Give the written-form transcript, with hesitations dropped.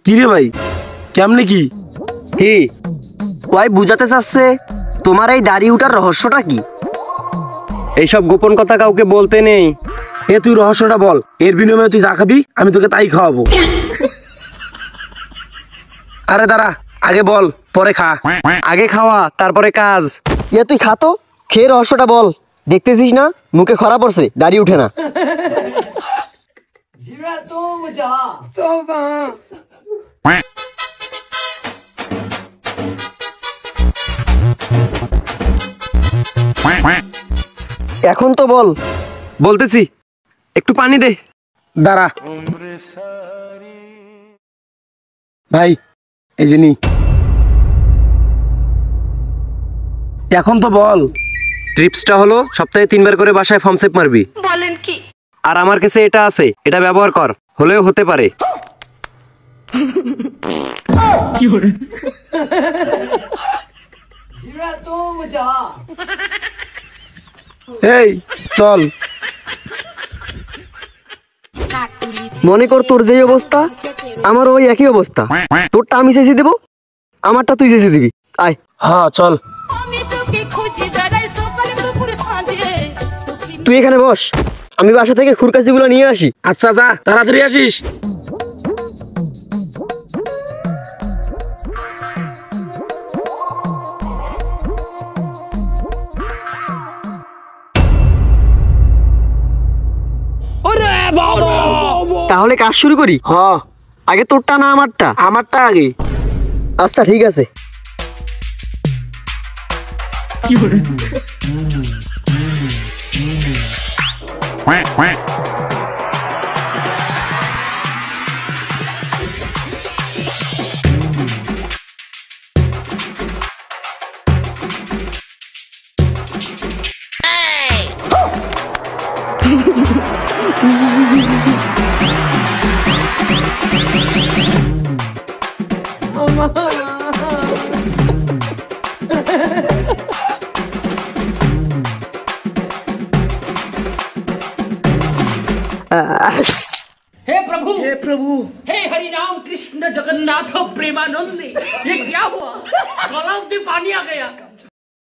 কি রে ভাই, কেমনে কি ওই বুঝাতে চাচ্ছে তোমার এই দাড়ি উঠার রহস্যটা কি? এইসব গোপন কথা কাউকে বলতে নেই। তুই রহস্যটা বল, এর বিনিময়ে তুই যা খাবি আমি তোকে তাই খাওয়াবো। আরে দাঁড়া, আগে বল পরে খা। আগে খাওয়া তারপরে কাজ। তুই খা তো, খেয়ে রহস্যটা বল। দেখতেছিস না মুখে খরা পড়ছে, দাড়ি উঠে না। এখন তো বল। বলতেছি, একটু পানি দে। দাঁড়া ভাই, এই যে নি। এখন তো বল। ট্রিপসটা হলো সপ্তাহে 3 বার করে বাসায় ফর্ম সেপ মারবি। বলেন কি? আর আমার কাছে এটা আছে, এটা ব্যবহার কর, হলেও হতে পারে। এই চল। মনে কর তোর যেই অবস্থা আমার ওই একই অবস্থা। তোরটা আমি চেঁচে দেবো, আমারটা তুই চেঁচে দিবি। আয়। হ্যাঁ চল। তুই এখানে বস, আমি বাসা থেকে খুরকাচি গুলো নিয়ে আসি। আচ্ছা যা, তাড়াতাড়ি আসিস। তাহলে কাজ শুরু করি। হ্যাঁ, আগে তোরটা না আমারটা? আমারটা আগে। আচ্ছা ঠিক আছে। हे प्रभु, हे प्रभु, हे हरि राम कृष्ण जगन्नाथ प्रेमानंदी, ये क्या हुआ? गला में पानी आ गया।